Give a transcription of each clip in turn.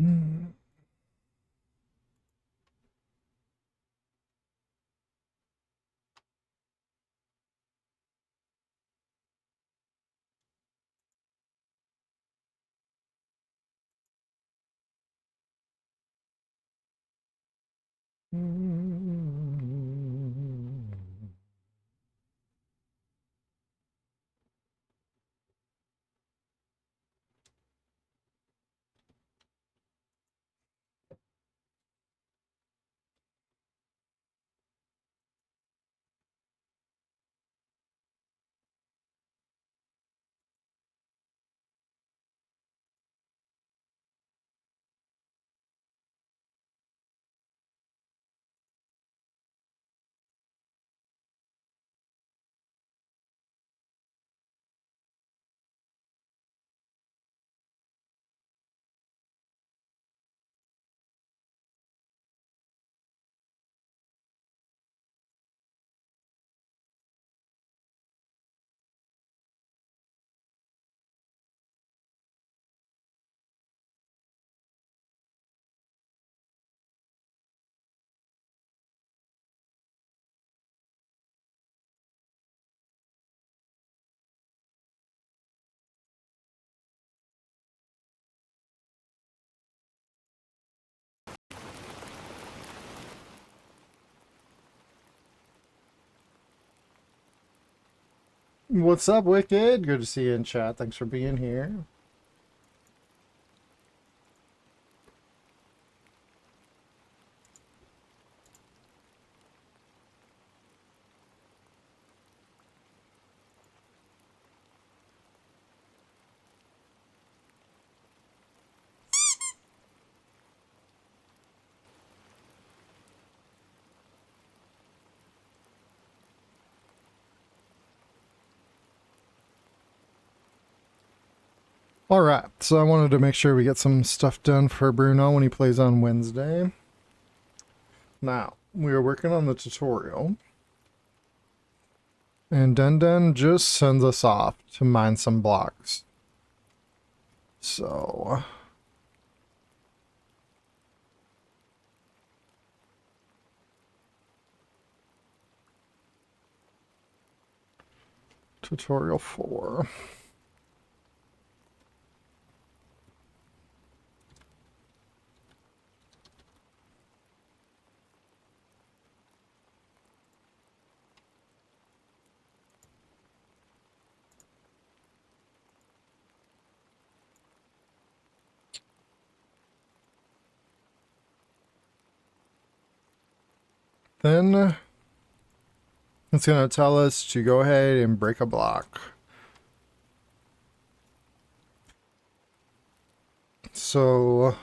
Mm. What's up, Wicked? Good to see you in chat. Thanks for being here. All right, so I wanted to make sure we get some stuff done for Bruno when he plays on Wednesday. Now, we are working on the tutorial. And Den just sends us off to mine some blocks. So... Tutorial 4. Then it's going to tell us to go ahead and break a block. So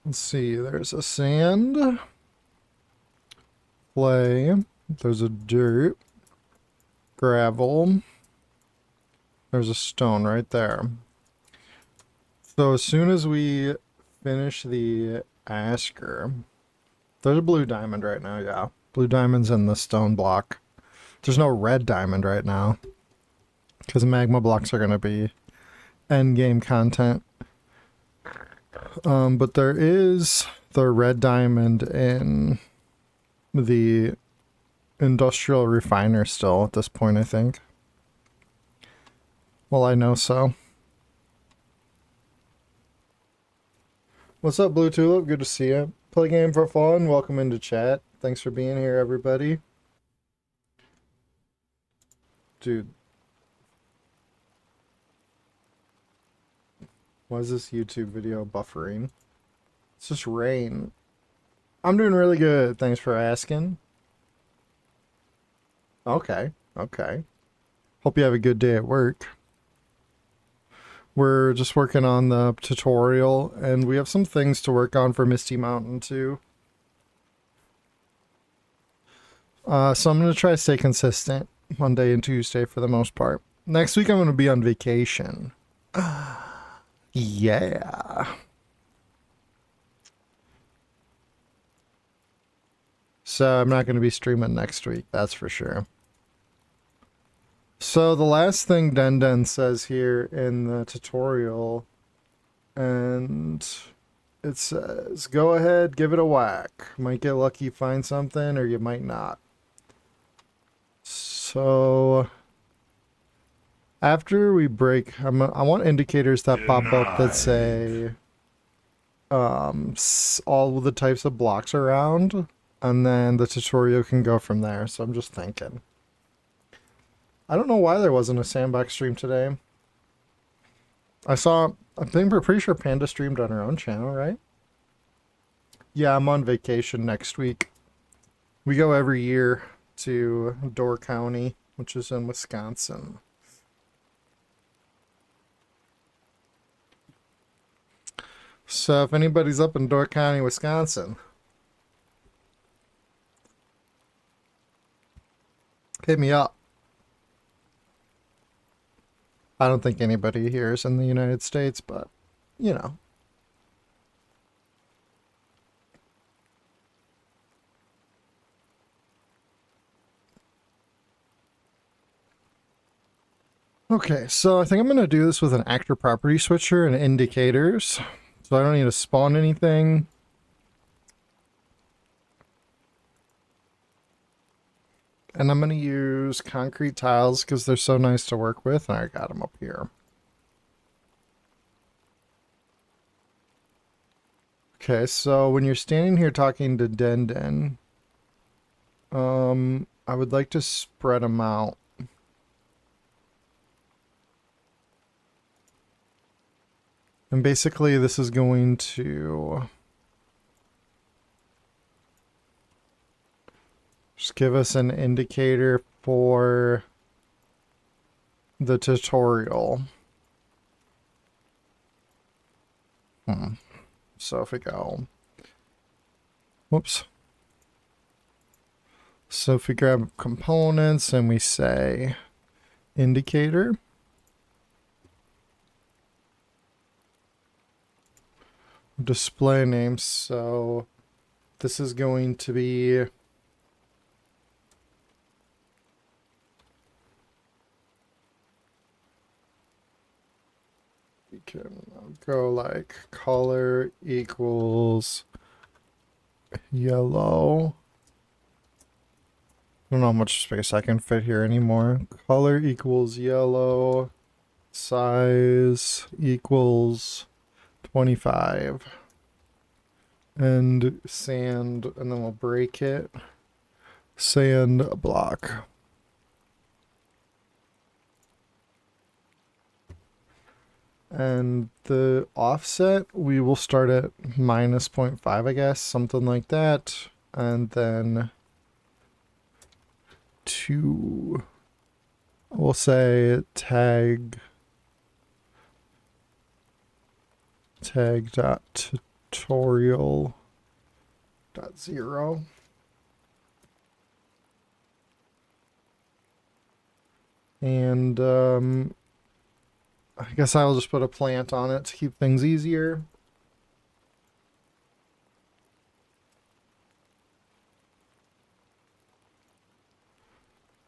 let's see, there's a sand, clay, there's a dirt, gravel, there's a stone right there. So as soon as we finish the asker, there's a blue diamond right now, yeah. Blue diamond's in the stone block. There's no red diamond right now, because magma blocks are going to be end game content. But there is the red diamond in the industrial refiner still at this point, I think. Well, I know so. What's up, Blue Tulip? Good to see you. Play game for fun. Welcome into chat. Thanks for being here, everybody. Dude. Why is this YouTube video buffering? It's just rain. I'm doing really good. Thanks for asking. Okay. Okay. Hope you have a good day at work. We're just working on the tutorial, and we have some things to work on for Misty Mountain, too. So I'm going to try to stay consistent Monday and Tuesday for the most part. Next week I'm going to be on vacation. Yeah. So I'm not going to be streaming next week, that's for sure. So the last thing Den says here in the tutorial, and it says, go ahead, give it a whack. Might get lucky, find something, or you might not. So after we break, I want indicators that pop up that say all the types of blocks around, and then the tutorial can go from there. So I'm just thinking. I don't know why there wasn't a Sandbox stream today. I think we're pretty sure Panda streamed on her own channel, right? Yeah, I'm on vacation next week. We go every year to Door County, which is in Wisconsin. So if anybody's up in Door County, Wisconsin, hit me up. I don't think anybody here is in the United States, but, you know. Okay, so I think I'm going to do this with an actor property switcher and indicators. So I don't need to spawn anything. And I'm going to use concrete tiles because they're so nice to work with, and I got them up here. Okay, so when you're standing here talking to Den, I would like to spread them out. And basically this is going to just give us an indicator for the tutorial. So if we go, whoops. So if we grab components and we say indicator, display name, so this is going to be we can go like color equals yellow. I don't know how much space I can fit here anymore. Color equals yellow, size equals 25, and sand, and then we'll break it, sand block. And the offset, we will start at minus 0.5, I guess, something like that. And then we'll say tag dot tutorial dot 0. And I guess I'll just put a plant on it to keep things easier.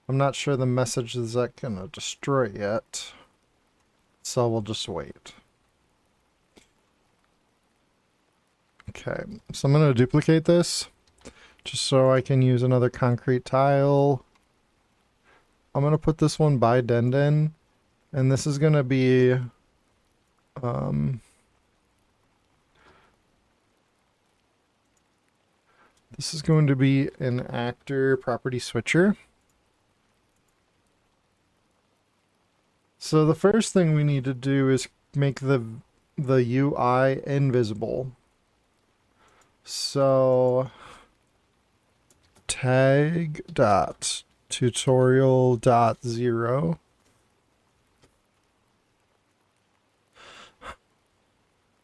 I'm not sure the message is that gonna destroy it yet, so we'll just wait. Okay, so I'm gonna duplicate this just so I can use another concrete tile. I'm gonna put this one by Den, and this is gonna be this is going to be an actor property switcher. So the first thing we need to do is make the UI invisible. So tag dot tutorial dot 0.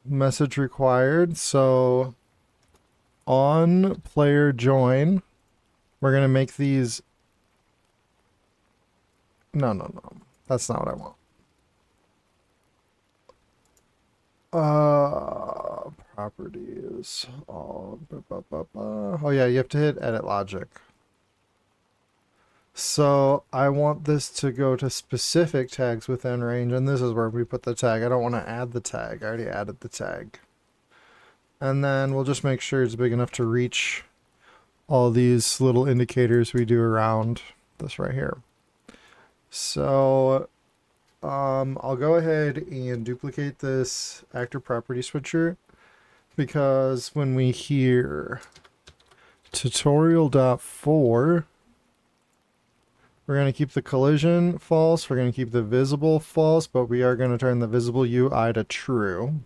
Message required. So on player join, we're gonna make these. No, that's not what I want. properties. Oh, oh yeah, you have to hit edit logic. So I want this to go to specific tags within range, and this is where we put the tag. I don't want to add the tag. I already added the tag. And then we'll just make sure it's big enough to reach all these little indicators we do around this right here. So I'll go ahead and duplicate this actor property switcher, because when we hear tutorial.4, we're going to keep the collision false, we're going to keep the visible false, but we are going to turn the visible UI to true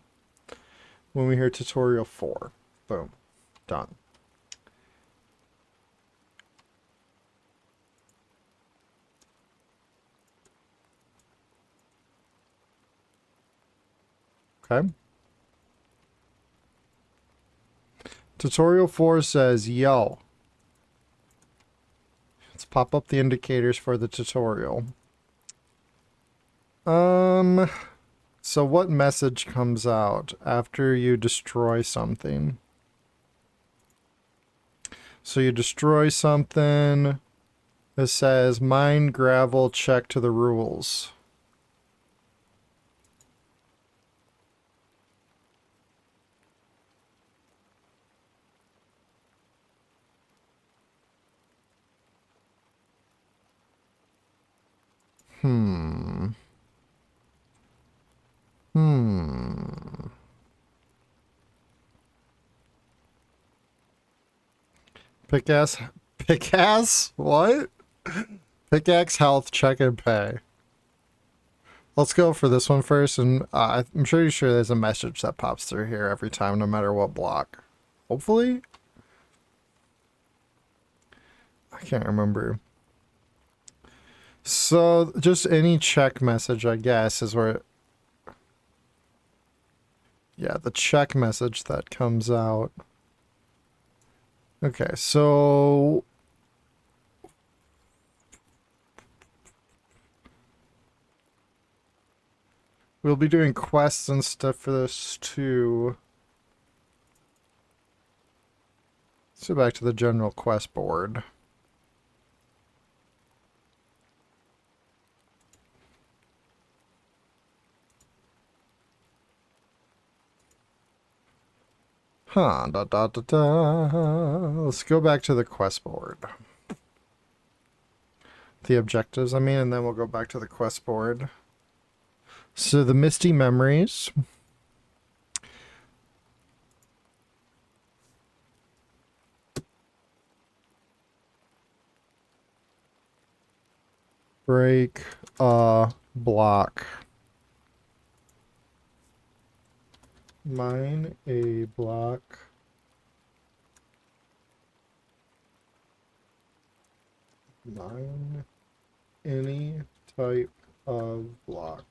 when we hear tutorial 4. Boom. Done. Okay. Tutorial 4 says, yo. Let's pop up the indicators for the tutorial. So what message comes out after you destroy something? So you destroy something. It says, mine gravel, check to the rules. Pickaxe? What? Pickaxe, health, check, and pay. Let's go for this one first, and I'm pretty sure there's a message that pops through here every time, no matter what block. Hopefully? I can't remember. So, just any check message, I guess, is where... Yeah, the check message that comes out. Okay, so... We'll be doing quests and stuff for this too. Let's go back to the general quest board. Huh, da da da da. Let's go back to the quest board. The objectives, I mean, and then we'll go back to the quest board. So the Misty memories. Break a block. Mine a block. Mine any type of block.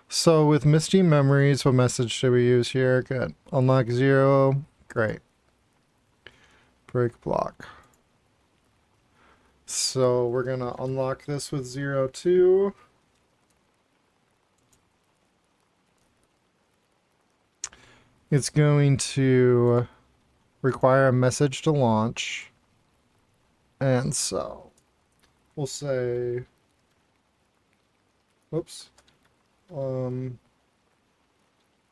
So with Misty memories, what message should we use here? Good. Unlock 0. Great. Break block. So we're going to unlock this with 0, 2. It's going to require a message to launch. And so we'll say, whoops,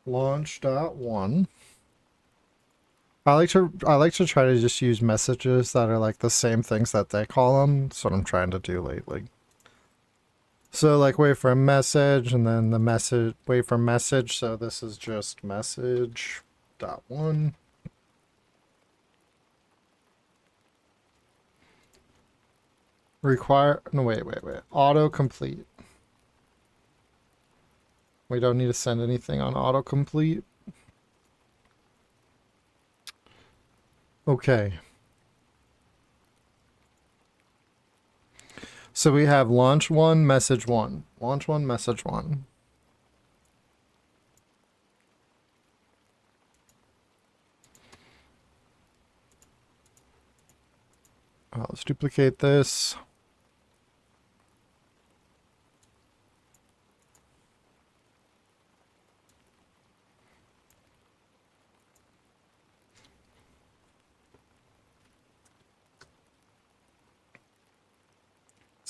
launch.1. I like to try to just use messages that are like the same things that they call them. That's what I'm trying to do lately. So like wait for a message, and then the message, wait for message. So this is just message.1. Require, no, wait. Autocomplete. We don't need to send anything on autocomplete. Okay. So we have launch 1, message 1. Launch 1, message 1. Let's duplicate this.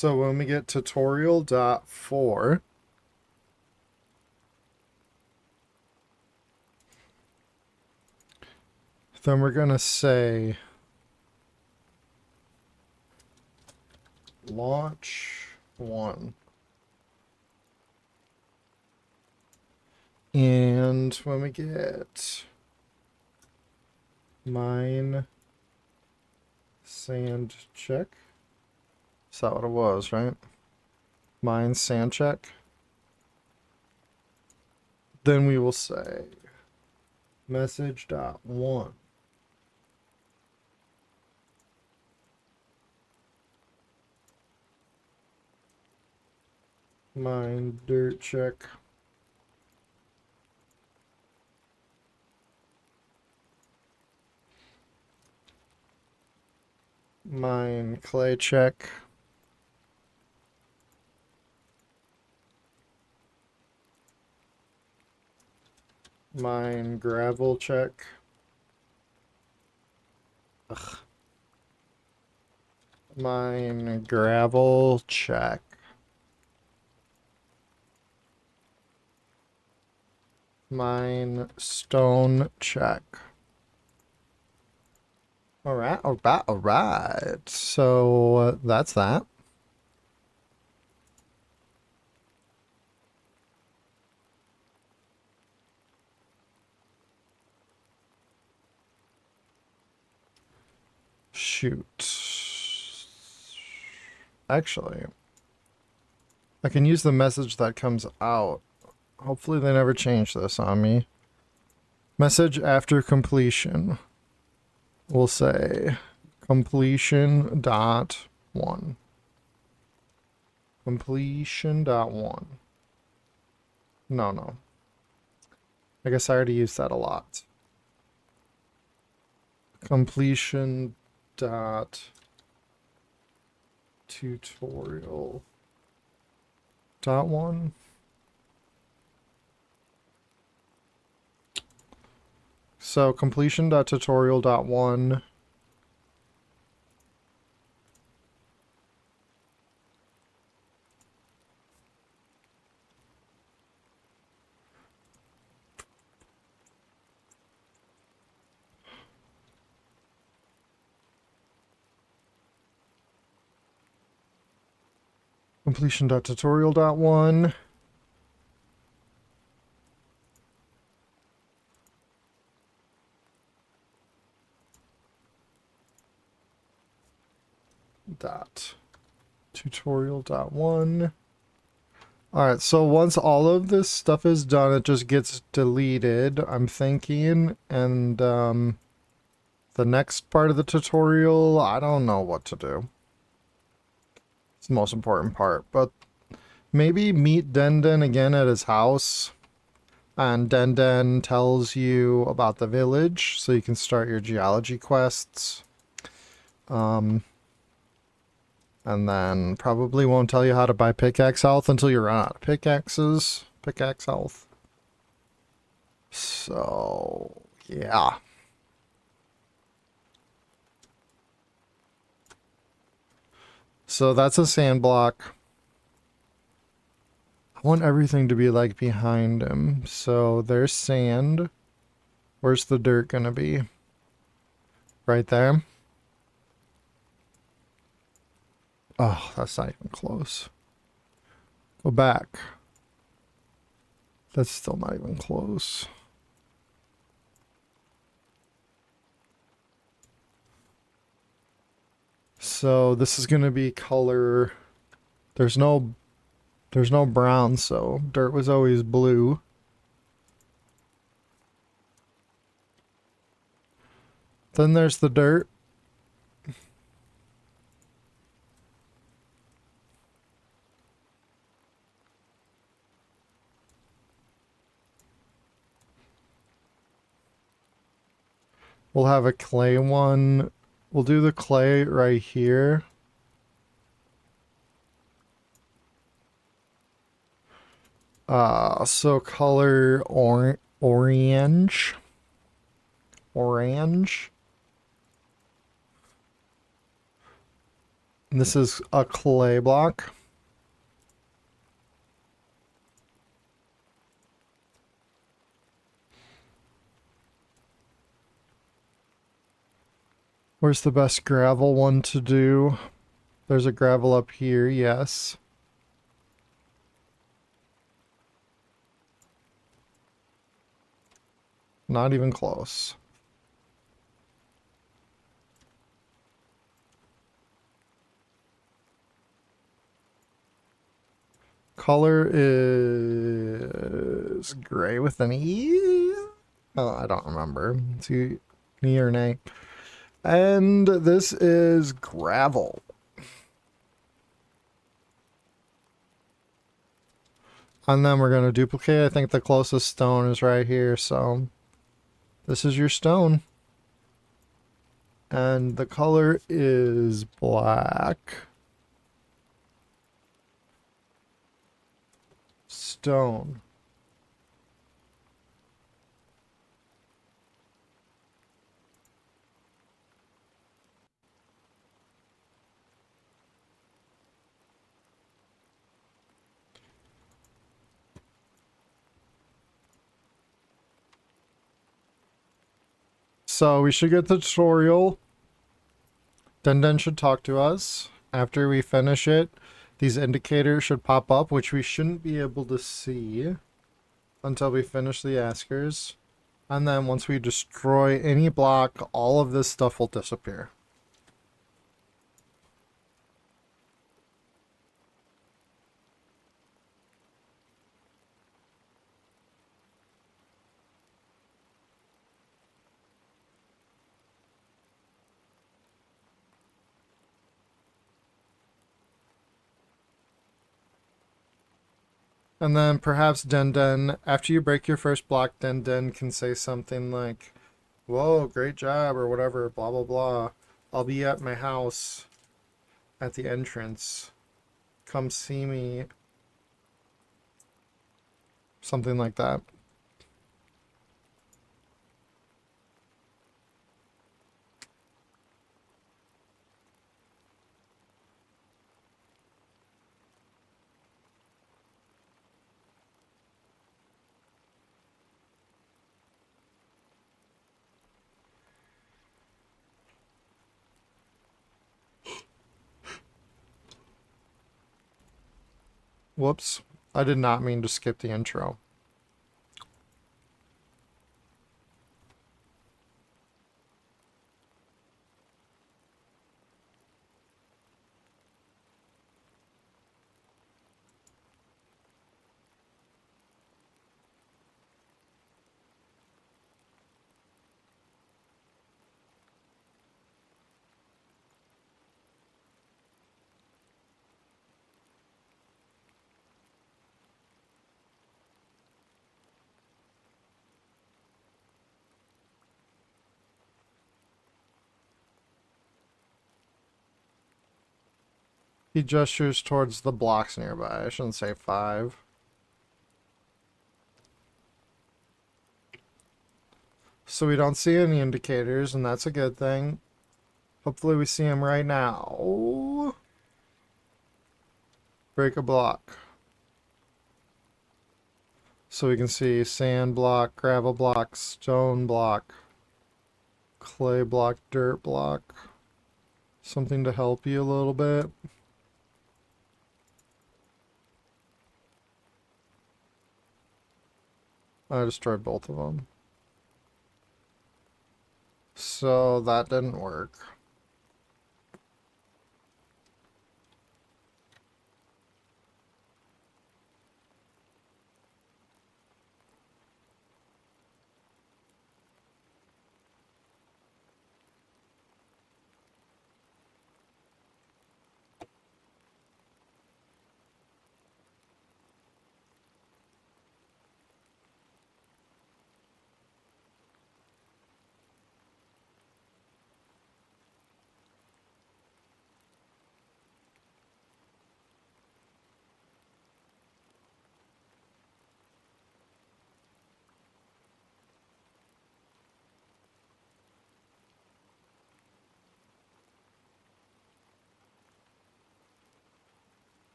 So when we get tutorial.4, then we're going to say launch 1. And when we get mine sand check, is that what it was, right? Mine sand check. Then we will say message.1. Mine dirt check. Mine clay check. Mine gravel check. Ugh. Mine gravel check. Mine stone check. Alright, alright. So that's that. Shoot. Actually, I can use the message that comes out. Hopefully they never change this on me. Message after completion. We'll say completion dot 1. Completion dot 1. No. I guess I already used that a lot. Completion dot tutorial dot 1. So completion dot tutorial dot 1. Completion dot tutorial dot 1. Dot tutorial dot 1. Alright, so once all of this stuff is done, it just gets deleted, I'm thinking, and the next part of the tutorial, I don't know what to do. It's the most important part, but maybe meet Denden again at his house, and Denden tells you about the village, so you can start your geology quests. And then probably won't tell you how to buy pickaxe health until you run out of pickaxes. Pickaxe health. So, yeah. So that's a sand block. I want everything to be like behind him. So there's sand. Where's the dirt gonna be? Right there. Oh, that's not even close. Go back. That's still not even close. So this is gonna be color. There's no brown, so dirt was always blue. Then there's the dirt. We'll have a clay one. We'll do the clay right here. So color orange. Orange. This is a clay block. Where's the best gravel one to do? There's a gravel up here, yes. Not even close. Color is gray with an E? Oh, I don't remember. It's E or nay. And this is gravel. And then we're going to duplicate. I think the closest stone is right here. So this is your stone. And the color is black. Stone. So we should get the tutorial. Den should talk to us. After we finish it, these indicators should pop up, which we shouldn't be able to see until we finish the askers. And then once we destroy any block, all of this stuff will disappear. And then perhaps Den, after you break your first block, Den can say something like, "Whoa, great job," or whatever, blah, blah, blah. "I'll be at my house at the entrance. Come see me." Something like that. Whoops. I did not mean to skip the intro. He gestures towards the blocks nearby. I shouldn't say 5. So we don't see any indicators, and that's a good thing. Hopefully we see him right now. Break a block. So we can see sand block, gravel block, stone block, clay block, dirt block. Something to help you a little bit. I destroyed both of them. So that didn't work.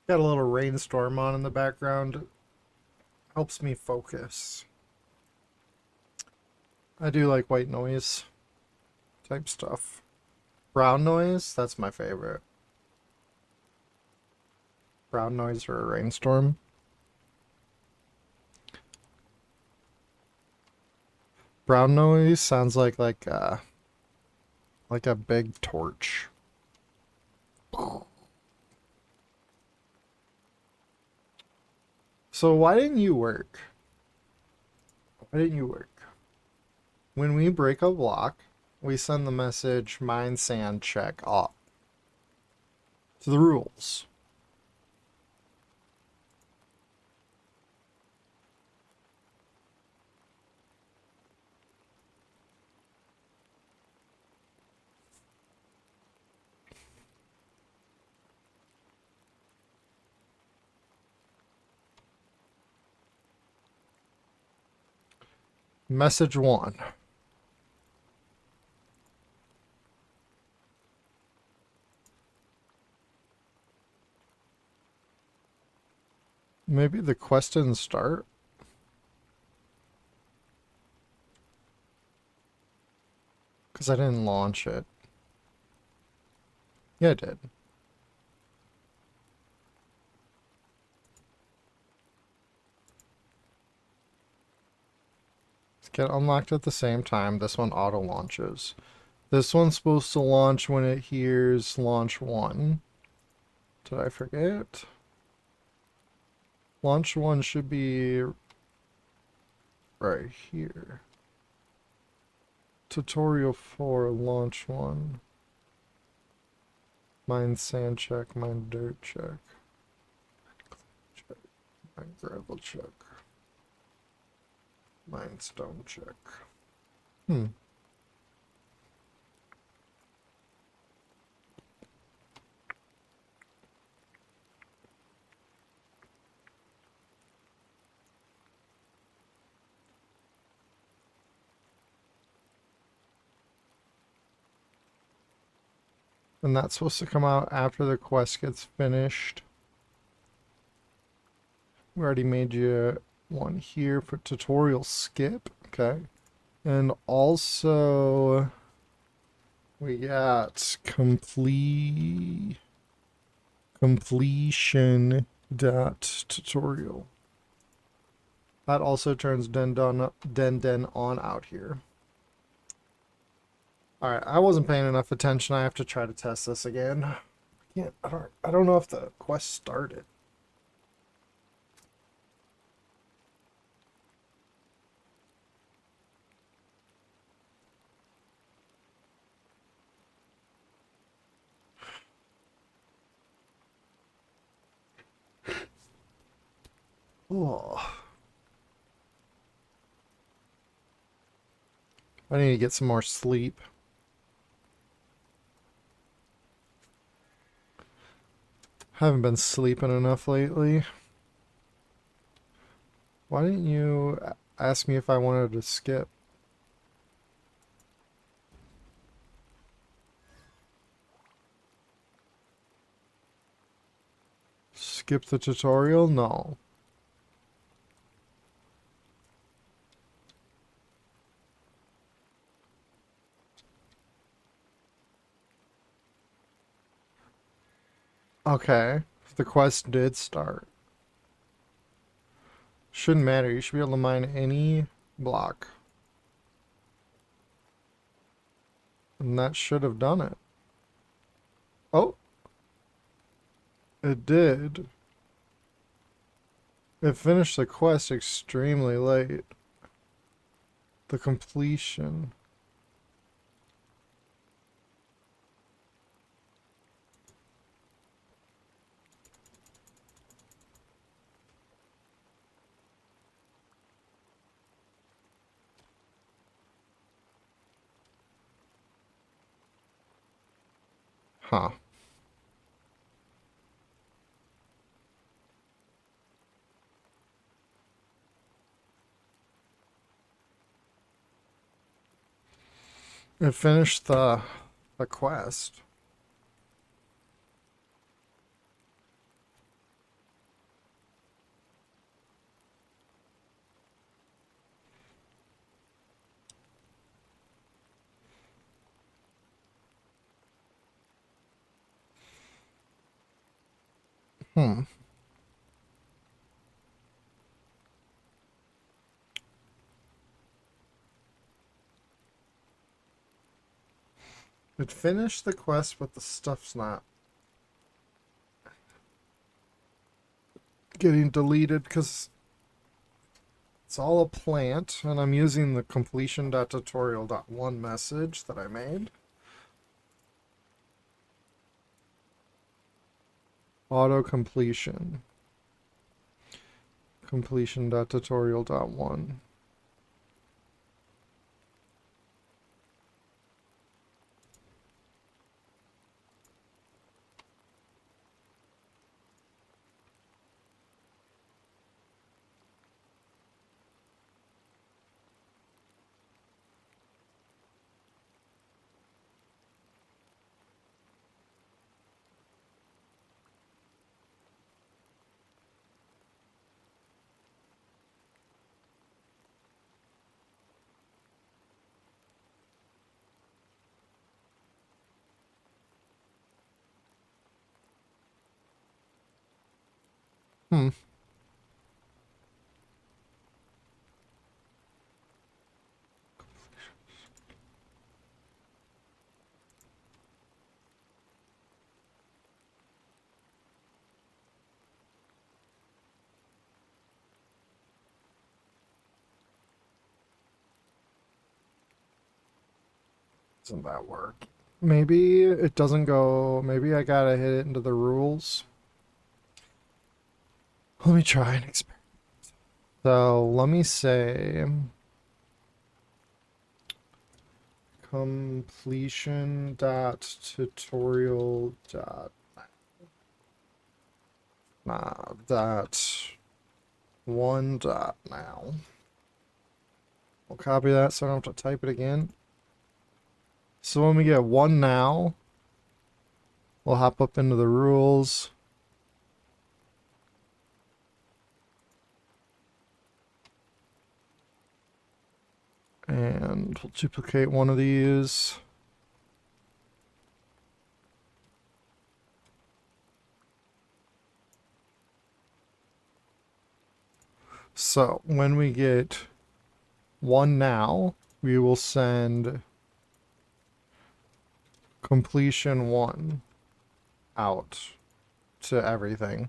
Got a little rainstorm on in the background. Helps me focus. I do like white noise type stuff. Brown noise, that's my favorite. Brown noise or a rainstorm. Brown noise sounds like a big torch. So why didn't you work? Why didn't you work? When we break a block, we send the message mine sand check off to the rules. Message 1. Maybe the quest didn't start? Because I didn't launch it. Yeah, I did. Let's get unlocked at the same time. This one auto launches. This one's supposed to launch when it hears launch 1. Did I forget? Launch 1 should be right here. Tutorial 4, launch 1. Mine sand check, mine dirt check. Mine gravel check. Mine stone check. And that's supposed to come out after the quest gets finished. We already made you one here for tutorial skip. Okay. And also we got completion dot tutorial. That also turns den on out here. Alright, I wasn't paying enough attention. I have to try to test this again. I don't know if the quest started. Oh. I need to get some more sleep. Haven't been sleeping enough lately. Why didn't you ask me if I wanted to skip? Skip the tutorial? No. Okay. The quest did start. Shouldn't matter. You should be able to mine any block. And that should have done it. Oh. It did. It finished the quest extremely late. The completion. Huh. It finished the quest. Hmm. It finished the quest, but the stuff's not getting deleted because it's all a plant, and I'm using the completion.tutorial.1 message that I made. Auto completion. Completion.tutorial.1. Hmm. Doesn't that work? Maybe it doesn't go. Maybe I gotta hit it into the rules. Let me try and experiment. So let me say completion dot tutorial dot dot one dot now. We'll copy that so I don't have to type it again. So when we get one now, we'll hop up into the rules. And we'll duplicate one of these. So when we get one now, we will send completion one out to everything.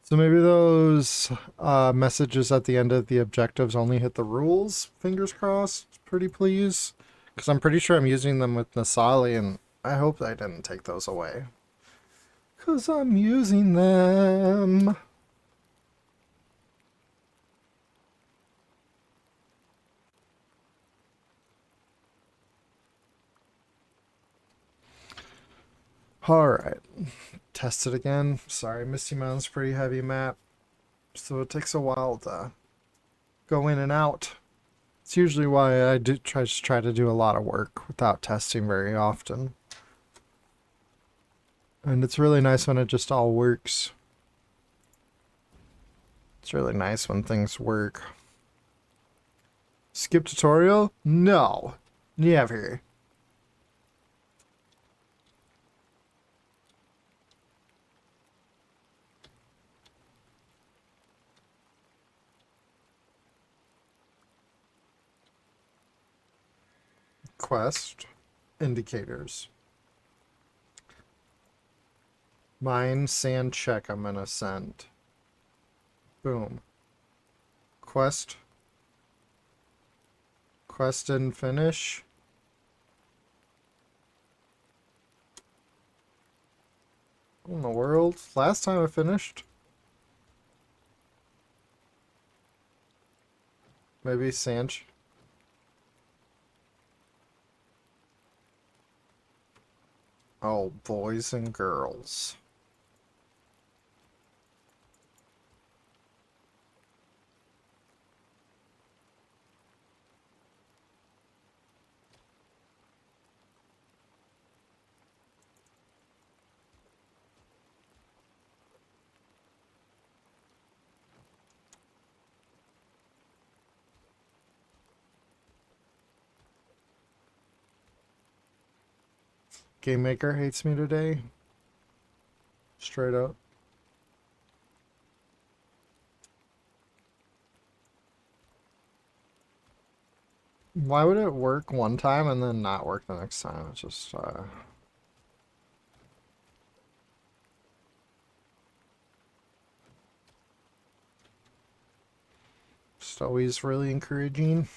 So maybe those messages at the end of the objectives only hit the rules. Fingers crossed. Pretty please. Because I'm pretty sure I'm using them with Nasali, and I hope I didn't take those away. Because I'm using them. Alright. Test it again. Sorry, Misty Mountain's a pretty heavy map. So it takes a while to go in and out. It's usually why I just try to do a lot of work without testing very often. And it's really nice when it just all works. It's really nice when things work. Skip tutorial? No. Never. Quest. Indicators. Mine sand check I'm gonna send. Boom. Quest. Quest didn't finish. What in the world? Last time I finished? Maybe sand. Oh, boys and girls. GameMaker hates me today. Straight up. Why would it work one time and then not work the next time? It's just always really encouraging.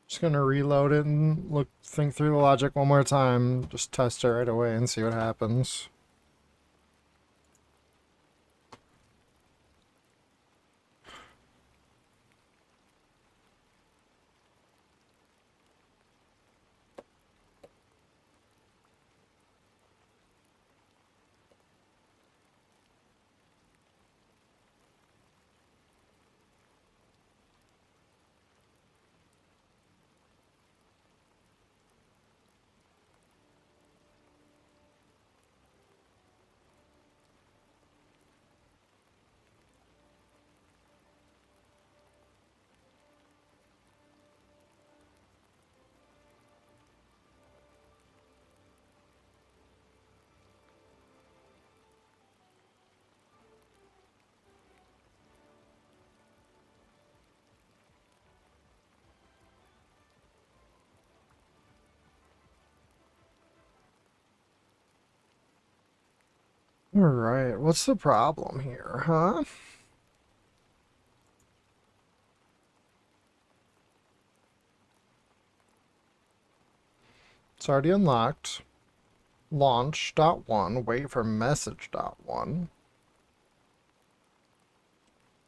Just gonna reload it and think through the logic one more time. Just test it right away and see what happens. Alright, what's the problem here, huh? It's already unlocked. Launch .1, wait for message .1.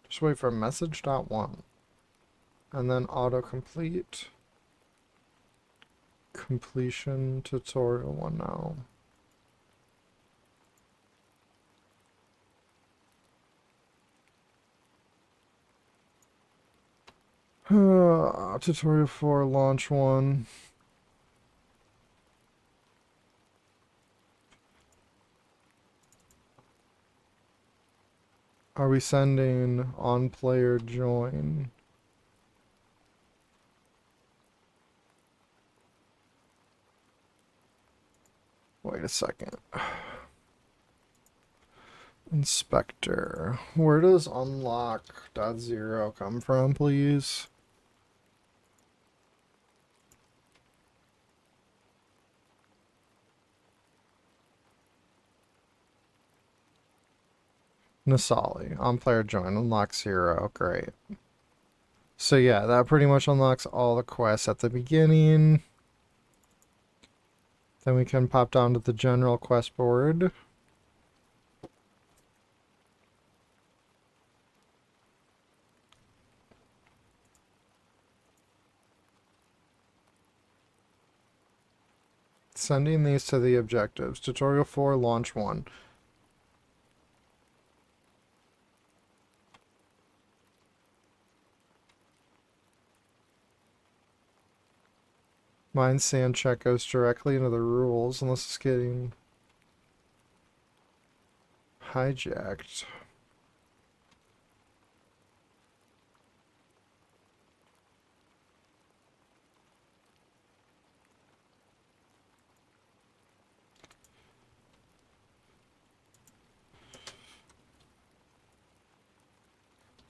Just wait for message .1. And then autocomplete. Completion tutorial 1 now. Tutorial 4, launch 1. Are we sending on player join? Wait a second. Inspector. Where does unlock.0 come from, please? Nasali. On player join. Unlock 0. Great. So yeah, that pretty much unlocks all the quests at the beginning. Then we can pop down to the general quest board. Sending these to the objectives. Tutorial 4, launch 1. Mine sand check goes directly into the rules unless it's getting hijacked.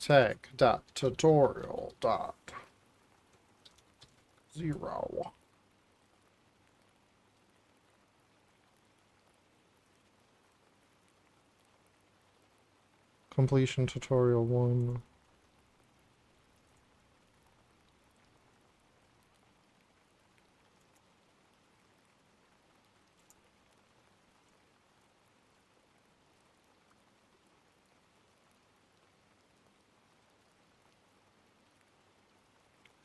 Tech.tutorial.0. Completion tutorial 1.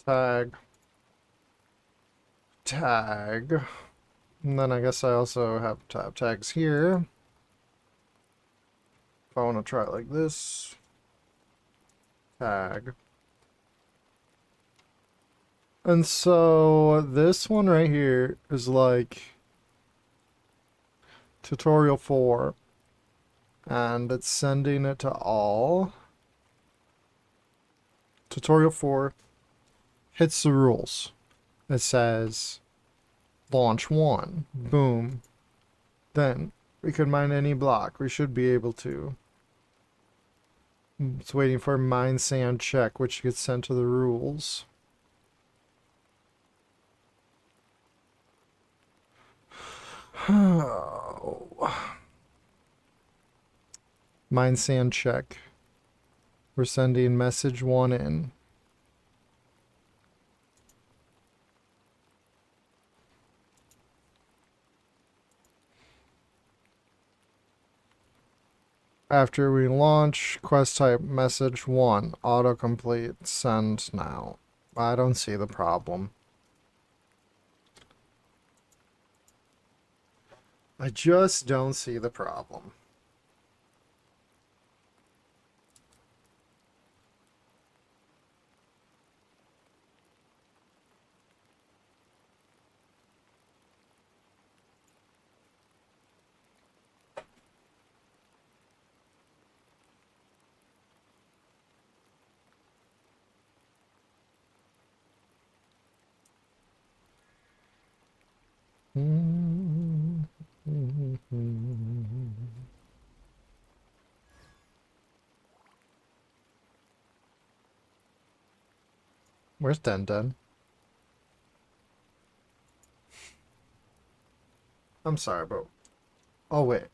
Tag. Tag. And then I guess I also have tab tags here. If I want to try it like this. Tag. And so this one right here is like tutorial 4. And it's sending it to all. Tutorial 4 hits the rules. It says launch 1. Boom. Then we can mine any block. We should be able to. It's waiting for mine sand check, which gets sent to the rules. Mine sand check. We're sending message 1 in. After we launch, quest type message 1, autocomplete, send now. I don't see the problem. I just don't see the problem. Where's Den Den? I'm sorry, but... Oh, wait.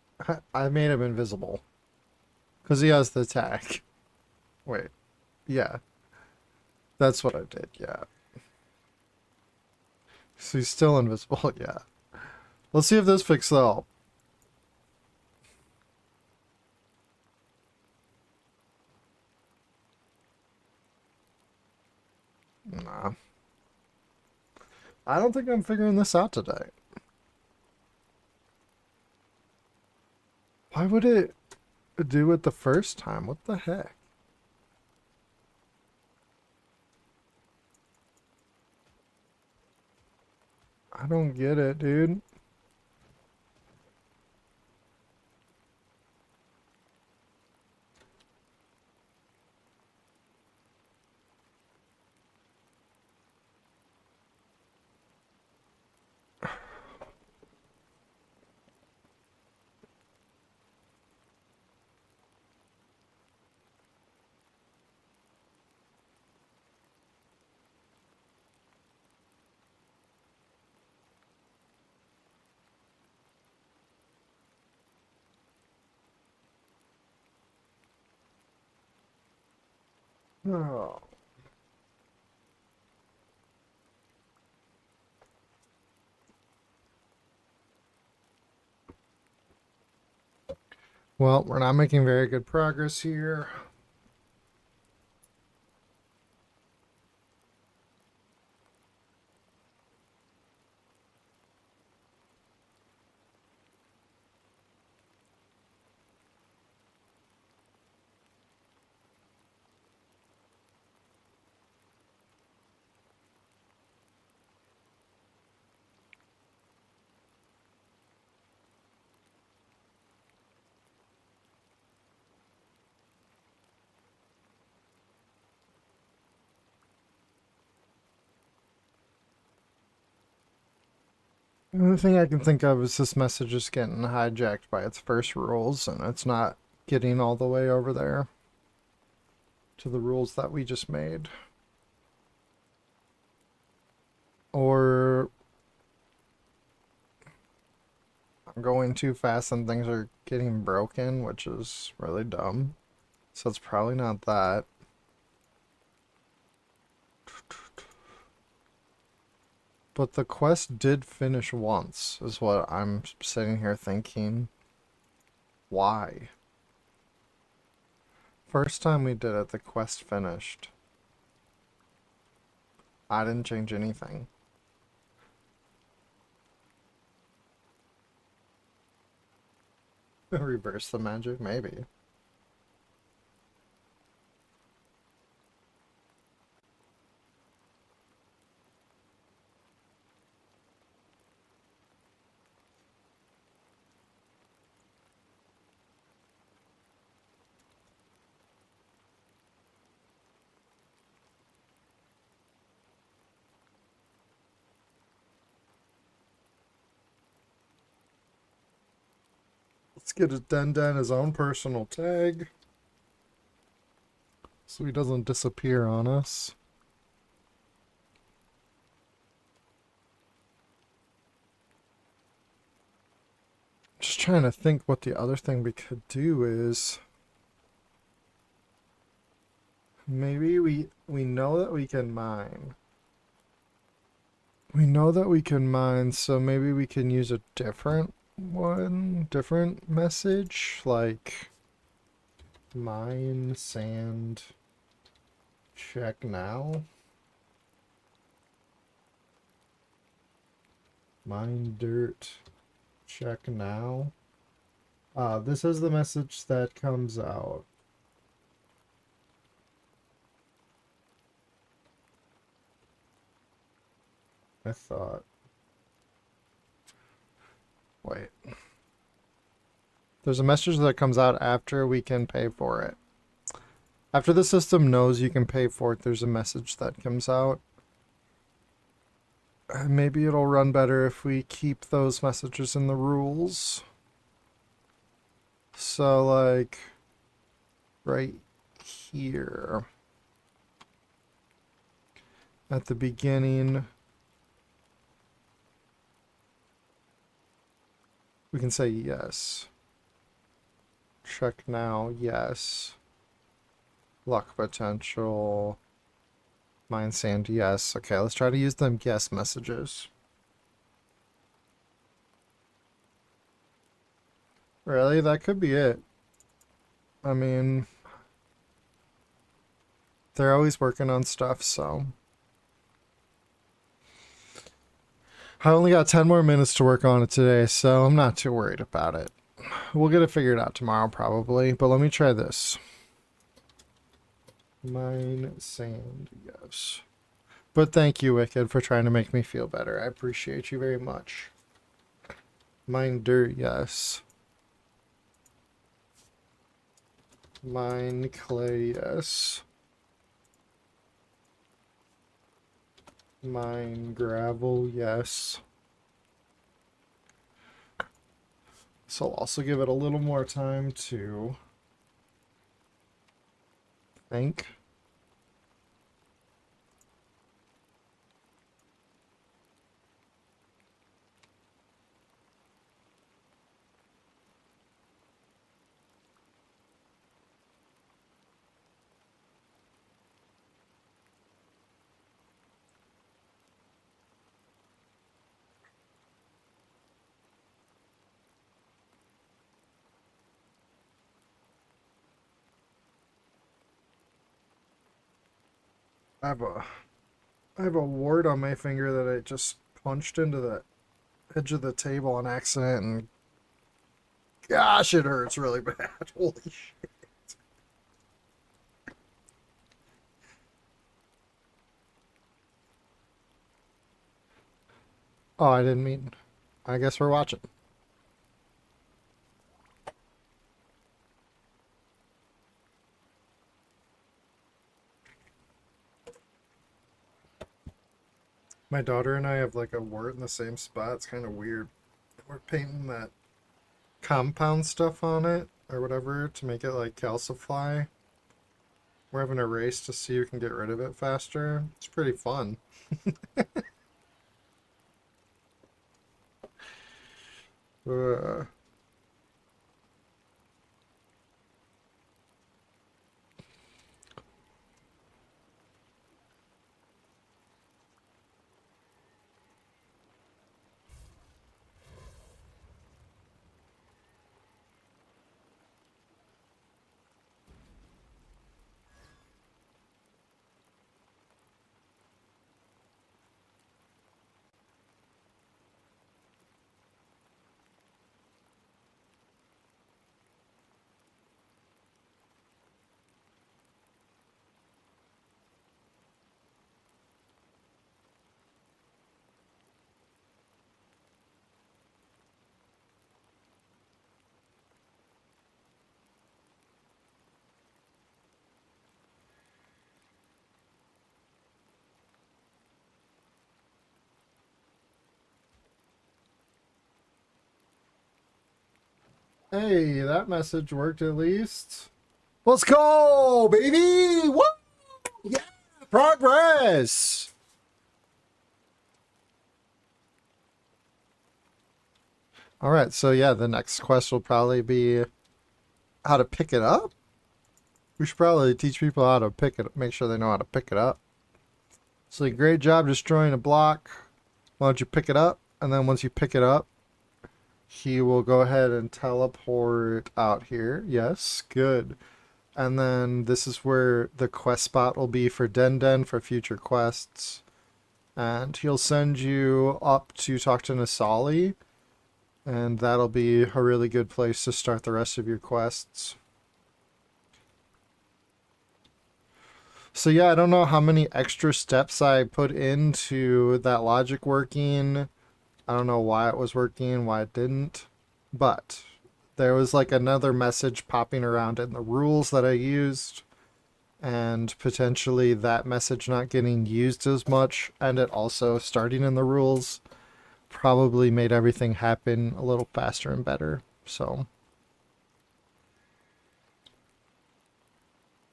I made him invisible. Because he has the attack. Wait. Yeah. That's what I did, yeah. So he's still invisible, yeah. Let's see if this fixes it all. Nah. I don't think I'm figuring this out today. Why would it do it the first time? What the heck? I don't get it, dude. Oh. Well, we're not making very good progress here. The only thing I can think of is this message is getting hijacked by its first rules and it's not getting all the way over there to the rules that we just made. Or I'm going too fast and things are getting broken, which is really dumb. So it's probably not that. But the quest did finish once, is what I'm sitting here thinking. Why? First time we did it, the quest finished. I didn't change anything. Reverse the magic, maybe. Let's get his Den his own personal tag. So he doesn't disappear on us. Just trying to think what the other thing we could do is. Maybe we know that we can mine. We know that we can mine, so maybe we can use a different one, different message, like mine sand check now. Mine dirt check now. This is the message that comes out. I thought. Wait. There's a message that comes out after we can pay for it. After the system knows you can pay for it, there's a message that comes out. Maybe it'll run better if we keep those messages in the rules. So, like, right here. At the beginning, we can say yes. Check now, yes. Luck potential. Mine sand, yes. Okay, let's try to use them yes messages. Really? That could be it. I mean, they're always working on stuff, so. I only got 10 more minutes to work on it today, so I'm not too worried about it. We'll get it figured out tomorrow, probably, but let me try this. Mine sand, yes. But thank you, Wicked, for trying to make me feel better. I appreciate you very much. Mine dirt, yes. Mine clay, yes. Mine gravel, yes. So I'll also give it a little more time to think. I have a wart on my finger that I just punched into the edge of the table on accident, and gosh, it hurts really bad. Holy shit. Oh, I didn't mean. I guess we're watching. My daughter and I have like a wart in the same spot. It's kind of weird. We're painting that compound stuff on it or whatever to make it like calcify. We're having a race to see who can get rid of it faster. It's pretty fun. uh, hey, that message worked at least. Let's go, baby! Woo! Yeah, progress! Alright, so yeah, the next quest will probably be how to pick it up. We should probably teach people how to pick it, make sure they know how to pick it up. So great job destroying a block. Why don't you pick it up? And then once you pick it up, he will go ahead and teleport out here. Yes, good. And then this is where the quest spot will be for Den Den for future quests. And he'll send you up to talk to Nasali. And that'll be a really good place to start the rest of your quests. So yeah, I don't know how many extra steps I put into that logic working. I don't know why it was working, why it didn't. But there was like another message popping around in the rules that I used. And potentially that message not getting used as much, and it also starting in the rules, probably made everything happen a little faster and better. So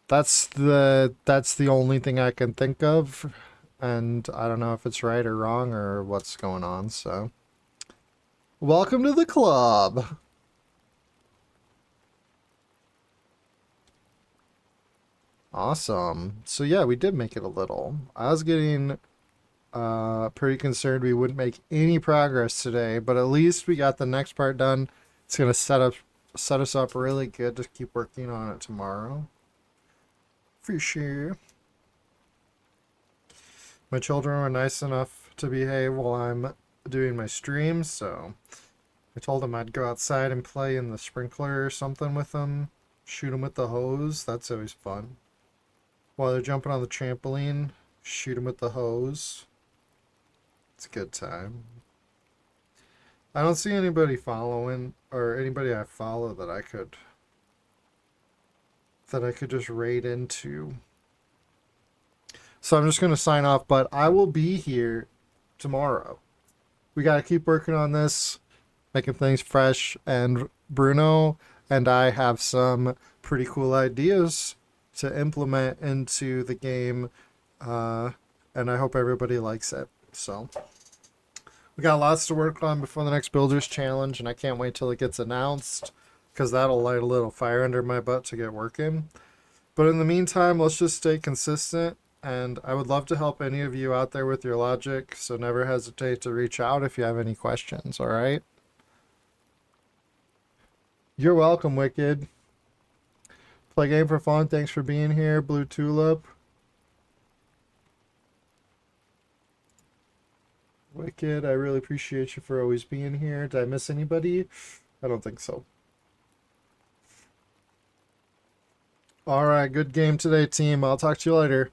that's the only thing I can think of, and I don't know if it's right or wrong or what's going on. So welcome to the club. Awesome. So yeah, we did make it a little. I was getting pretty concerned we wouldn't make any progress today, but at least we got the next part done. It's gonna set us up really good to keep working on it tomorrow. For sure. My children were nice enough to behave while I'm doing my streams, so I told them I'd go outside and play in the sprinkler or something with them. Shoot them with the hose. That's always fun. While they're jumping on the trampoline, shoot them with the hose. It's a good time. I don't see anybody following or anybody I follow that I could just raid into. So I'm just going to sign off, but I will be here tomorrow. We got to keep working on this, making things fresh, and Bruno and I have some pretty cool ideas to implement into the game, and I hope everybody likes it. So we got lots to work on before the next Builders Challenge, and I can't wait till it gets announced, because that'll light a little fire under my butt to get working. But in the meantime, let's just stay consistent, and I would love to help any of you out there with your logic, so never hesitate to reach out if you have any questions, alright? You're welcome, Wicked. Play game for fun, thanks for being here, Blue Tulip. Wicked, I really appreciate you for always being here. Did I miss anybody? I don't think so. Alright, good game today, team. I'll talk to you later.